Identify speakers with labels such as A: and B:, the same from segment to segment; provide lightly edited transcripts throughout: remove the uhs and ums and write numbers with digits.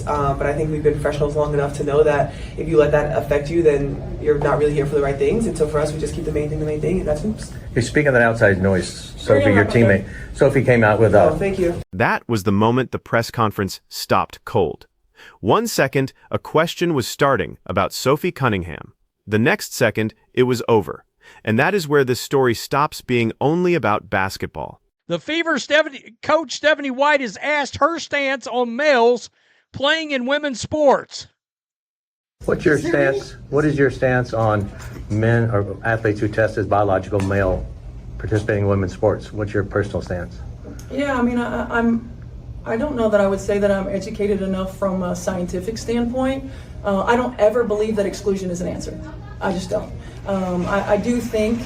A: but I think we've been professionals long enough to know that if you let that affect you, then you're not really here for the right things. And so for us, we just keep the main thing, and that's hoops.
B: Hey, speaking of that outside noise, Sophie, your teammate, Sophie came out with
A: Oh, thank you.
C: That was the moment the press conference stopped cold. 1 second, a question was starting about Sophie Cunningham. The next second, it was over. And that is where this story stops being only about basketball.
D: The Fever coach Stephanie White has asked her stance on males playing in women's sports.
B: What's your stance? What is your stance on men or athletes who test as biological male participating in women's sports? What's your personal stance?
E: Yeah, I mean, I don't know that I would say that I'm educated enough from a scientific standpoint. I don't ever believe that exclusion is an answer. I just don't. I do think,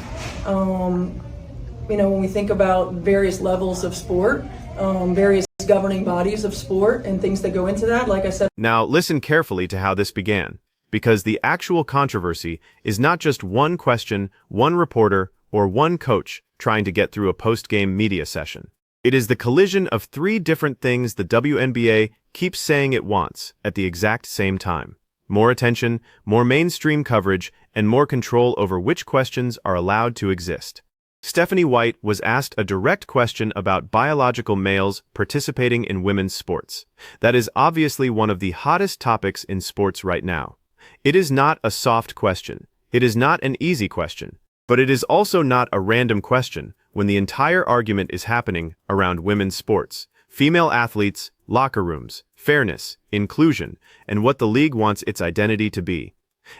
E: when we think about various levels of sport, various governing bodies of sport and things that go into that, like I said.
C: Now listen carefully to how this began, because the actual controversy is not just one question, one reporter, or one coach trying to get through a post-game media session. It is the collision of 3 different things the WNBA keeps saying it wants at the exact same time. More attention, more mainstream coverage, and more control over which questions are allowed to exist. Stephanie White was asked a direct question about biological males participating in women's sports. That is obviously one of the hottest topics in sports right now. It is not a soft question. It is not an easy question. But it is also not a random question when the entire argument is happening around women's sports, female athletes, locker rooms, fairness, inclusion, and what the league wants its identity to be.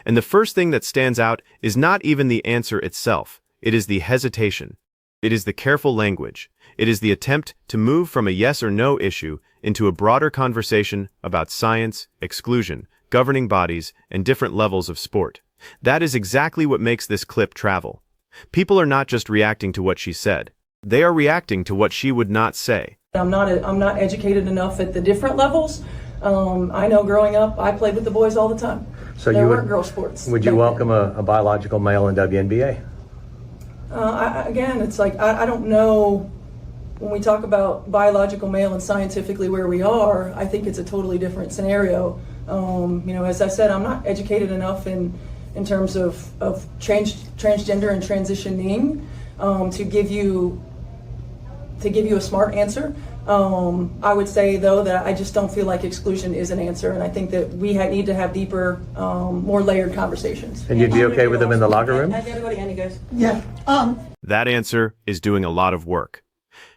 C: And the first thing that stands out is not even the answer itself. It is the hesitation. It is the careful language. It is the attempt to move from a yes or no issue into a broader conversation about science, exclusion, governing bodies, and different levels of sport. That is exactly what makes this clip travel. People are not just reacting to what she said. They are reacting to what she would not say.
E: I'm not educated enough at the different levels. I know growing up, I played with the boys all the time.
B: So
E: there weren't girl sports.
B: Would you welcome a biological male in WNBA?
E: Again, it's like, I don't know, when we talk about biological male and scientifically where we are, I think it's a totally different scenario. As I said, I'm not educated enough in terms of transgender and transitioning to give you a smart answer. I would say, though, that I just don't feel like exclusion is an answer, and I think that we need to have deeper, more layered conversations.
B: And you'd be okay with them in the locker room?
E: Everybody, Andy goes.
F: Yeah.
C: That answer is doing a lot of work.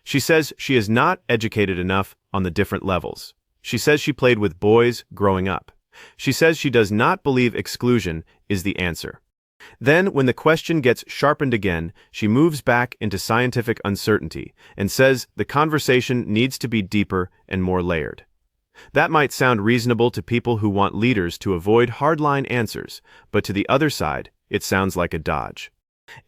C: She says she is not educated enough on the different levels. She says she played with boys growing up. She says she does not believe exclusion is the answer. Then, when the question gets sharpened again, she moves back into scientific uncertainty and says the conversation needs to be deeper and more layered. That might sound reasonable to people who want leaders to avoid hardline answers, but to the other side, it sounds like a dodge.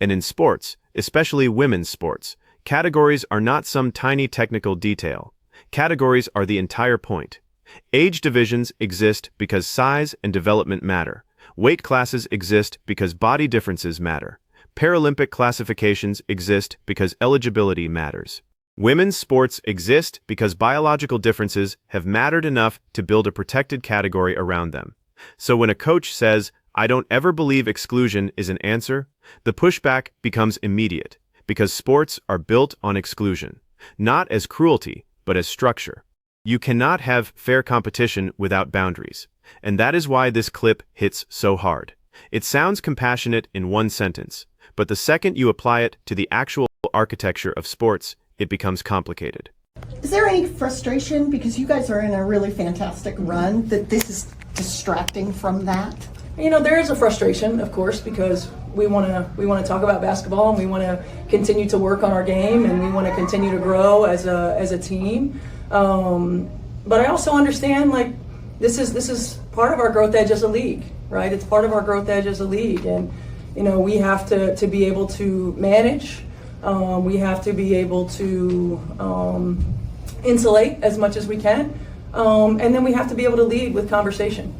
C: And in sports, especially women's sports, categories are not some tiny technical detail. Categories are the entire point. Age divisions exist because size and development matter. Weight classes exist because body differences matter. Paralympic classifications exist because eligibility matters. Women's sports exist because biological differences have mattered enough to build a protected category around them. So when a coach says, "I don't ever believe exclusion is an answer," the pushback becomes immediate, because sports are built on exclusion, not as cruelty, but as structure. You cannot have fair competition without boundaries. And that is why this clip hits so hard. It sounds compassionate in one sentence, but the second you apply it to the actual architecture of sports, it becomes complicated.
F: Is there any frustration, because you guys are in a really fantastic run, that this is distracting from that?
E: There is a frustration, of course, because we want to talk about basketball, and we want to continue to work on our game, and we want to continue to grow as a team. But I also understand, like, this is part of our growth edge as a league, right? It's part of our growth edge as a league, and we have to be able to manage. We have to be able to insulate as much as we can, and then we have to be able to lead with conversation.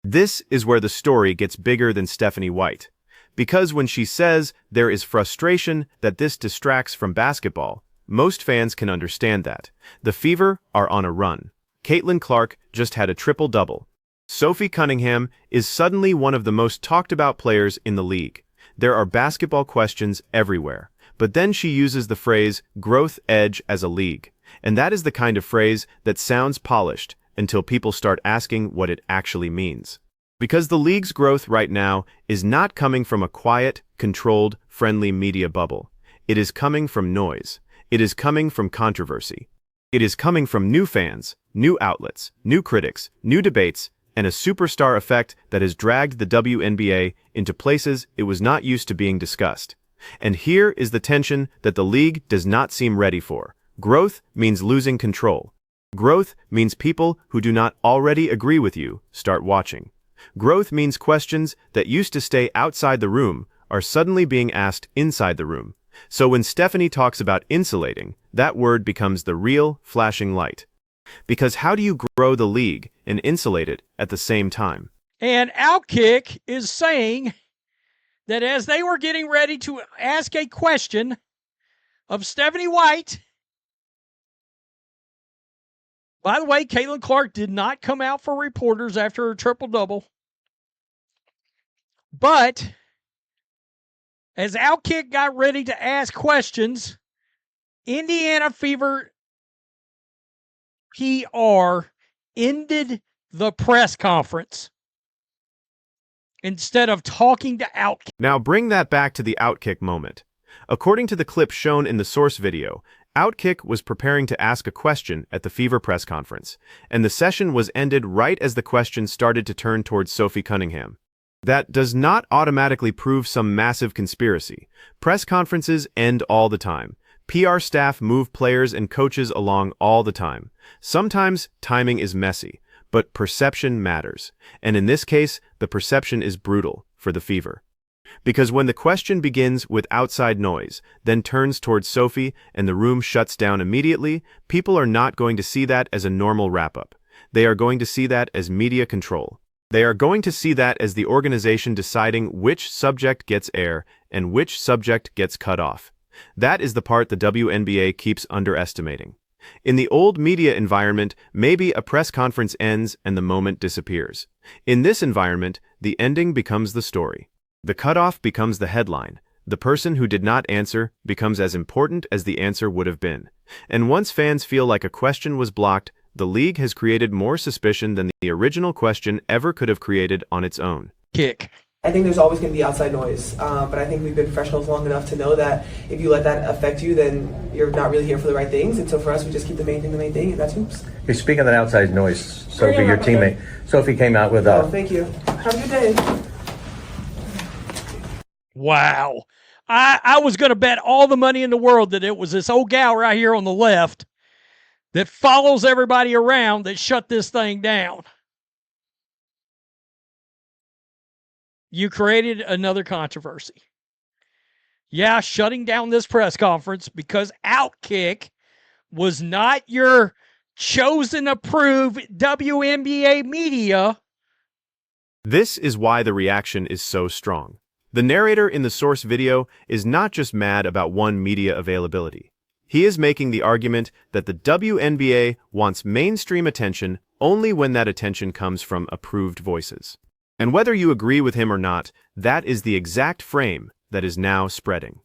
C: This is where the story gets bigger than Stephanie White, because when she says there is frustration that this distracts from basketball, most fans can understand that. The Fever are on a run. Caitlin Clark just had a triple-double. Sophie Cunningham is suddenly one of the most talked-about players in the league. There are basketball questions everywhere, but then she uses the phrase growth edge as a league. And that is the kind of phrase that sounds polished until people start asking what it actually means. Because the league's growth right now is not coming from a quiet, controlled, friendly media bubble. It is coming from noise. It is coming from controversy. It is coming from new fans, new outlets, new critics, new debates, and a superstar effect that has dragged the WNBA into places it was not used to being discussed. And here is the tension that the league does not seem ready for. Growth means losing control. Growth means people who do not already agree with you start watching. Growth means questions that used to stay outside the room are suddenly being asked inside the room. So when Stephanie talks about insulating, that word becomes the real flashing light. Because how do you grow the league and insulate it at the same time?
D: And OutKick is saying that as they were getting ready to ask a question of Stephanie White, by the way, Caitlin Clark did not come out for reporters after her triple-double. But as OutKick got ready to ask questions, Indiana Fever PR ended the press conference instead of talking to OutKick.
C: Now bring that back to the OutKick moment. According to the clip shown in the source video, OutKick was preparing to ask a question at the Fever press conference, and the session was ended right as the question started to turn towards Sophie Cunningham. That does not automatically prove some massive conspiracy. Press conferences end all the time. PR staff move players and coaches along all the time. Sometimes timing is messy, but perception matters. And in this case, the perception is brutal for the Fever. Because when the question begins with outside noise, then turns towards Sophie and the room shuts down immediately, people are not going to see that as a normal wrap-up. They are going to see that as media control. They are going to see that as the organization deciding which subject gets air and which subject gets cut off. That is the part the WNBA keeps underestimating. In the old media environment, maybe a press conference ends and the moment disappears. In this environment, the ending becomes the story. The cutoff becomes the headline. The person who did not answer becomes as important as the answer would have been. And once fans feel like a question was blocked, the league has created more suspicion than the original question ever could have created on its own.
D: Kick.
A: I think there's always going to be outside noise, but I think we've been professionals long enough to know that if you let that affect you, then you're not really here for the right things. And so for us, we just keep the main thing, and that's hoops.
B: You're speaking of that outside noise, Sophie, your teammate. Sophie came out with
A: Oh, thank you. Have a good day.
D: Wow. I was going to bet all the money in the world that it was this old gal right here on the left that follows everybody around that shut this thing down. You created another controversy. Yeah, shutting down this press conference because OutKick was not your chosen, approved WNBA media.
C: This is why the reaction is so strong. The narrator in the source video is not just mad about one media availability. He is making the argument that the WNBA wants mainstream attention only when that attention comes from approved voices. And whether you agree with him or not, that is the exact frame that is now spreading.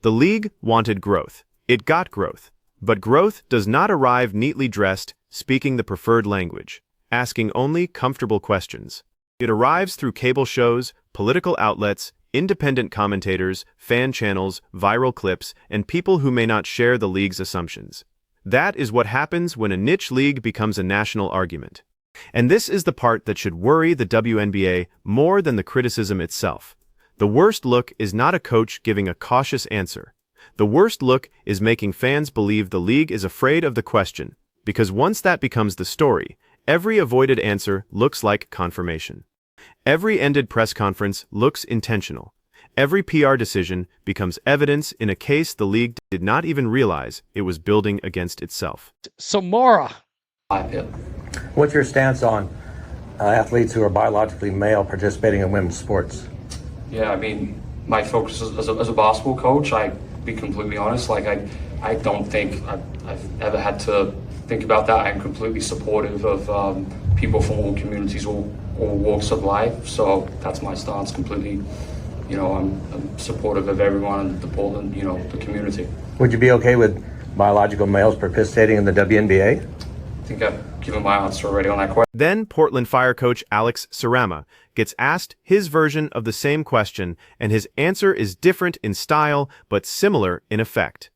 C: The league wanted growth. It got growth. But growth does not arrive neatly dressed, speaking the preferred language, asking only comfortable questions. It arrives through cable shows, political outlets, independent commentators, fan channels, viral clips, and people who may not share the league's assumptions. That is what happens when a niche league becomes a national argument. And this is the part that should worry the WNBA more than the criticism itself. The worst look is not a coach giving a cautious answer. The worst look is making fans believe the league is afraid of the question, because once that becomes the story, every avoided answer looks like confirmation. Every ended press conference looks intentional. Every PR decision becomes evidence in a case the league did not even realize it was building against itself.
D: Samara.
B: What's your stance on athletes who are biologically male participating in women's sports?
G: Yeah, I mean, my focus as a basketball coach, I be completely honest, like I don't think I've ever had to think about that. I'm completely supportive of people from all communities, all walks of life. So that's my stance completely. You know, I'm supportive of everyone in the Portland, you know, the community.
B: Would you be okay with biological males participating in the WNBA?
G: I think I've given my answer already on that question.
C: Then Portland Fire coach Alex Sarama gets asked his version of the same question, and his answer is different in style but similar in effect.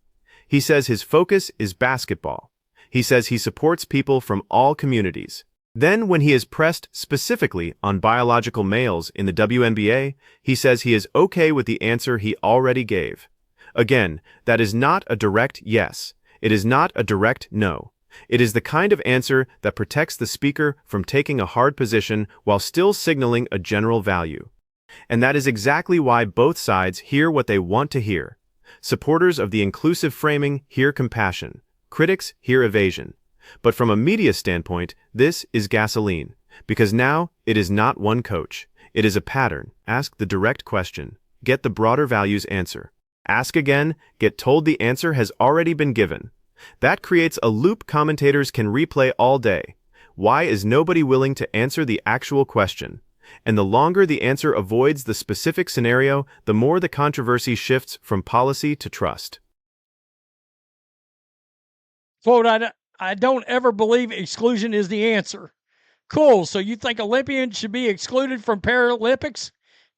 C: He says his focus is basketball. He says he supports people from all communities. Then, when he is pressed specifically on biological males in the WNBA, he says he is okay with the answer he already gave. Again, that is not a direct yes. It is not a direct no. It is the kind of answer that protects the speaker from taking a hard position while still signaling a general value. And that is exactly why both sides hear what they want to hear. Supporters of the inclusive framing hear compassion. Critics hear evasion. But from a media standpoint, this is gasoline, because now it is not one coach. It is a pattern. Ask the direct question. Get the broader values answer. Ask again. Get told the answer has already been given. That creates a loop commentators can replay all day. Why is nobody willing to answer the actual question? And the longer the answer avoids the specific scenario, the more the controversy shifts from policy to trust.
D: Quote, I don't ever believe exclusion is the answer. Cool, so you think Olympians should be excluded from Paralympics?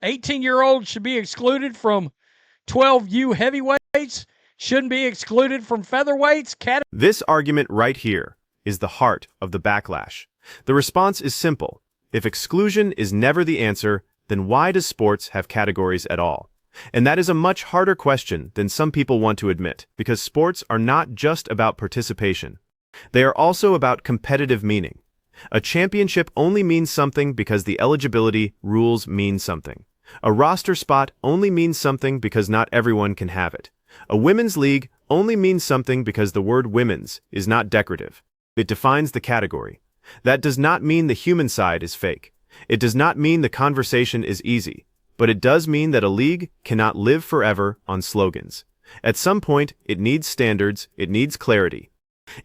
D: 18-year-olds should be excluded from 12U heavyweights? Shouldn't be excluded from featherweights?
C: This argument right here is the heart of the backlash. The response is simple. If exclusion is never the answer, then why does sports have categories at all? And that is a much harder question than some people want to admit, because sports are not just about participation. They are also about competitive meaning. A championship only means something because the eligibility rules mean something. A roster spot only means something because not everyone can have it. A women's league only means something because the word women's is not decorative. It defines the category. That does not mean the human side is fake. It does not mean the conversation is easy. But it does mean that a league cannot live forever on slogans. At some point, it needs standards, it needs clarity.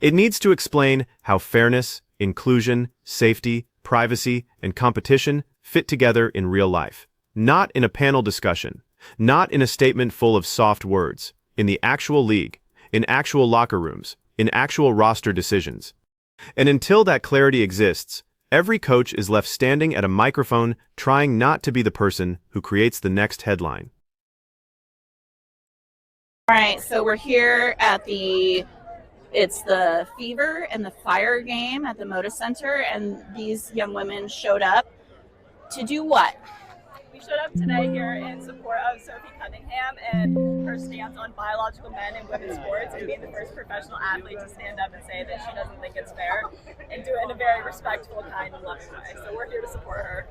C: It needs to explain how fairness, inclusion, safety, privacy, and competition fit together in real life. Not in a panel discussion, not in a statement full of soft words, in the actual league, in actual locker rooms, in actual roster decisions. And until that clarity exists, every coach is left standing at a microphone trying not to be the person who creates the next headline.
H: All right, so we're here at it's the Fever and the Fire game at the Moda Center, and these young women showed up to do what?
I: We showed up today here in support of Sophie Cunningham and her stance on biological men in women's sports, and being the first professional athlete to stand up and say that she doesn't think it's fair, and do it in a very respectful, kind, and loving way. So we're here to support her.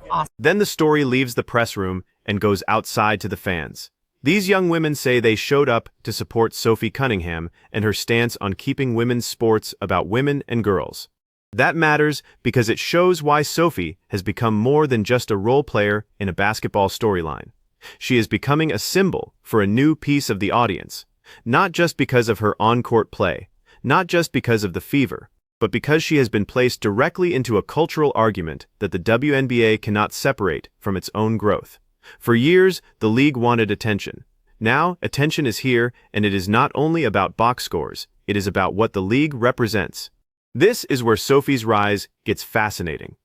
C: Awesome. Then the story leaves the press room and goes outside to the fans. These young women say they showed up to support Sophie Cunningham and her stance on keeping women's sports about women and girls. That matters because it shows why Sophie has become more than just a role player in a basketball storyline. She is becoming a symbol for a new piece of the audience, not just because of her on-court play, not just because of the Fever, but because she has been placed directly into a cultural argument that the WNBA cannot separate from its own growth. For years, the league wanted attention. Now, attention is here, and it is not only about box scores, it is about what the league represents. This is where Sophie's rise gets fascinating.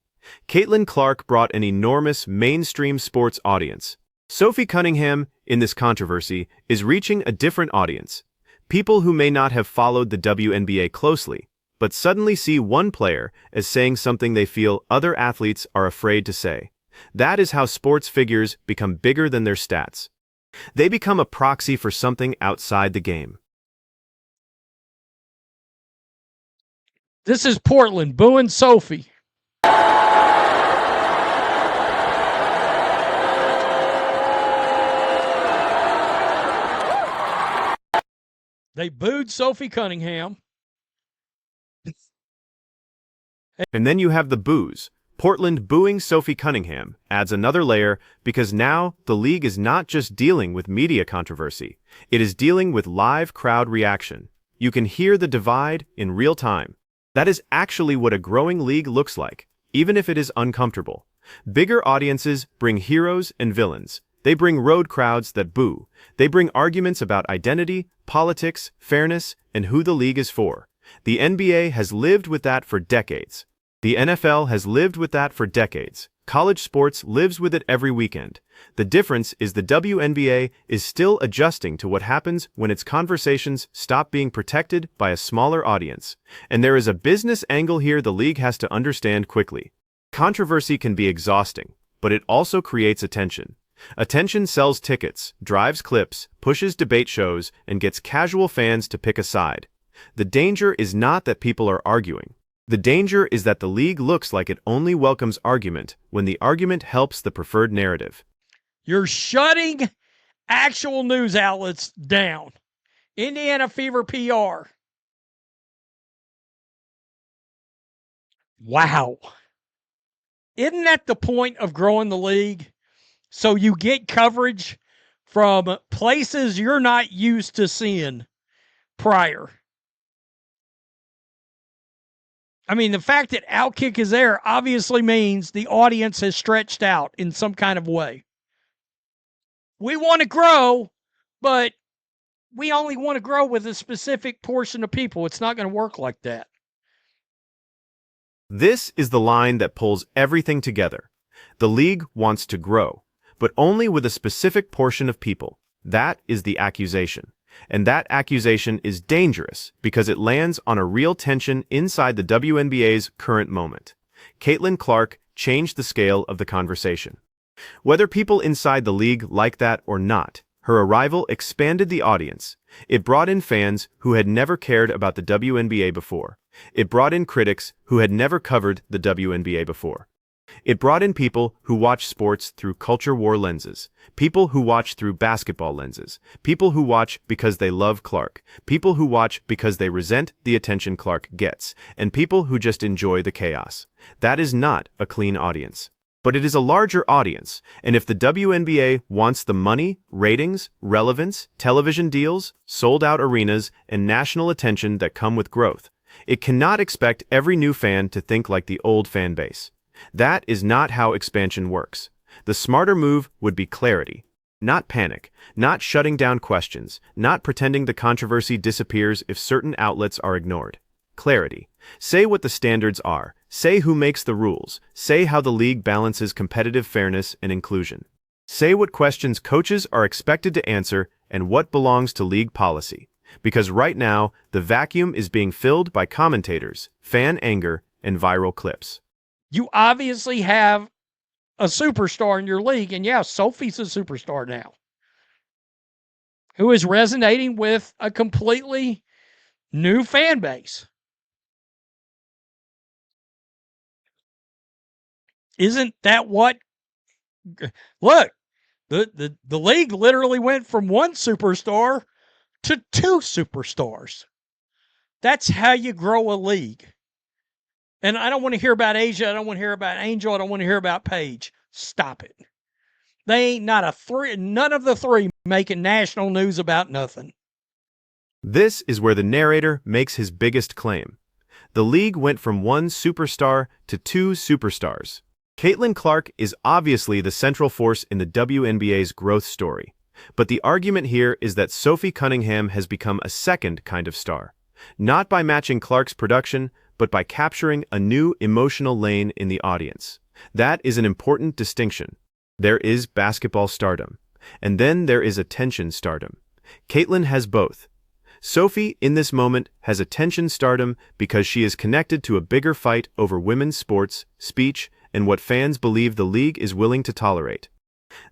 C: Caitlin Clark brought an enormous mainstream sports audience. Sophie Cunningham, in this controversy, is reaching a different audience. People who may not have followed the WNBA closely, but suddenly see one player as saying something they feel other athletes are afraid to say. That is how sports figures become bigger than their stats. They become a proxy for something outside the game.
D: This is Portland booing Sophie. They booed Sophie Cunningham.
C: And then you have the boos. Portland booing Sophie Cunningham adds another layer because now the league is not just dealing with media controversy. It is dealing with live crowd reaction. You can hear the divide in real time. That is actually what a growing league looks like, even if it is uncomfortable. Bigger audiences bring heroes and villains. They bring road crowds that boo. They bring arguments about identity, politics, fairness, and who the league is for. The NBA has lived with that for decades. The NFL has lived with that for decades. College sports lives with it every weekend. The difference is the WNBA is still adjusting to what happens when its conversations stop being protected by a smaller audience. And there is a business angle here the league has to understand quickly. Controversy can be exhausting, but it also creates attention. Attention sells tickets, drives clips, pushes debate shows, and gets casual fans to pick a side. The danger is not that people are arguing. The danger is that the league looks like it only welcomes argument when the argument helps the preferred narrative.
D: You're shutting actual news outlets down. Indiana Fever PR. Wow. Isn't that the point of growing the league? So you get coverage from places you're not used to seeing prior. I mean, the fact that OutKick is there obviously means the audience has stretched out in some kind of way. We want to grow, but we only want to grow with a specific portion of people. It's not going to work like that.
C: This is the line that pulls everything together. The league wants to grow, but only with a specific portion of people. That is the accusation. And that accusation is dangerous because it lands on a real tension inside the WNBA's current moment. Caitlin Clark changed the scale of the conversation. Whether people inside the league like that or not, her arrival expanded the audience. It brought in fans who had never cared about the WNBA before. It brought in critics who had never covered the WNBA before. It brought in people who watch sports through culture war lenses, people who watch through basketball lenses, people who watch because they love Clark, people who watch because they resent the attention Clark gets, and people who just enjoy the chaos. That is not a clean audience. But it is a larger audience, and if the WNBA wants the money, ratings, relevance, television deals, sold-out arenas, and national attention that come with growth, it cannot expect every new fan to think like the old fan base. That is not how expansion works. The smarter move would be clarity, not panic, not shutting down questions, not pretending the controversy disappears if certain outlets are ignored. Clarity. Say what the standards are. Say who makes the rules. Say how the league balances competitive fairness and inclusion. Say what questions coaches are expected to answer and what belongs to league policy. Because right now, the vacuum is being filled by commentators, fan anger, and viral clips.
D: You obviously have a superstar in your league, and yeah, Sophie's a superstar now, who is resonating with a completely new fan base. Isn't that what? Look, the league literally went from one superstar to two superstars. That's how you grow a league. And I don't want to hear about Asia. I don't want to hear about Angel. I don't want to hear about Paige. Stop it. They ain't not a three. None of the three making national news about nothing.
C: This is where the narrator makes his biggest claim. The league went from one superstar to two superstars. Caitlin Clark is obviously the central force in the WNBA's growth story. But the argument here is that Sophie Cunningham has become a second kind of star. Not by matching Clark's production, but by capturing a new emotional lane in the audience. That is an important distinction. There is basketball stardom, and then there is attention stardom. Caitlin has both. Sophie, in this moment, has attention stardom because she is connected to a bigger fight over women's sports, speech, and what fans believe the league is willing to tolerate.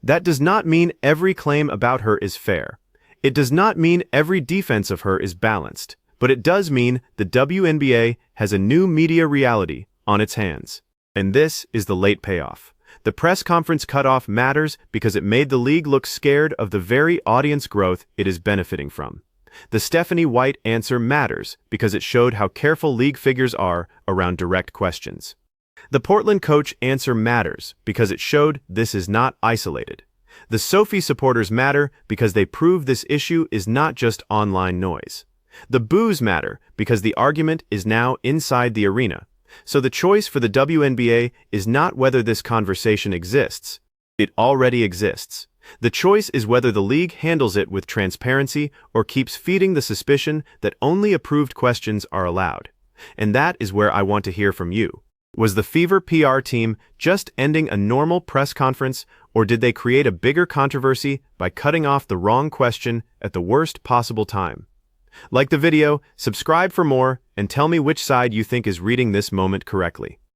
C: That does not mean every claim about her is fair. It does not mean every defense of her is balanced. But it does mean the WNBA has a new media reality on its hands. And this is the late payoff. The press conference cutoff matters because it made the league look scared of the very audience growth it is benefiting from. The Stephanie White answer matters because it showed how careful league figures are around direct questions. The Portland coach answer matters because it showed this is not isolated. The Sophie supporters matter because they prove this issue is not just online noise. The boos matter because the argument is now inside the arena. So the choice for the WNBA is not whether this conversation exists. It already exists. The choice is whether the league handles it with transparency or keeps feeding the suspicion that only approved questions are allowed. And that is where I want to hear from you. Was the Fever PR team just ending a normal press conference, or did they create a bigger controversy by cutting off the wrong question at the worst possible time? Like the video, subscribe for more, and tell me which side you think is reading this moment correctly.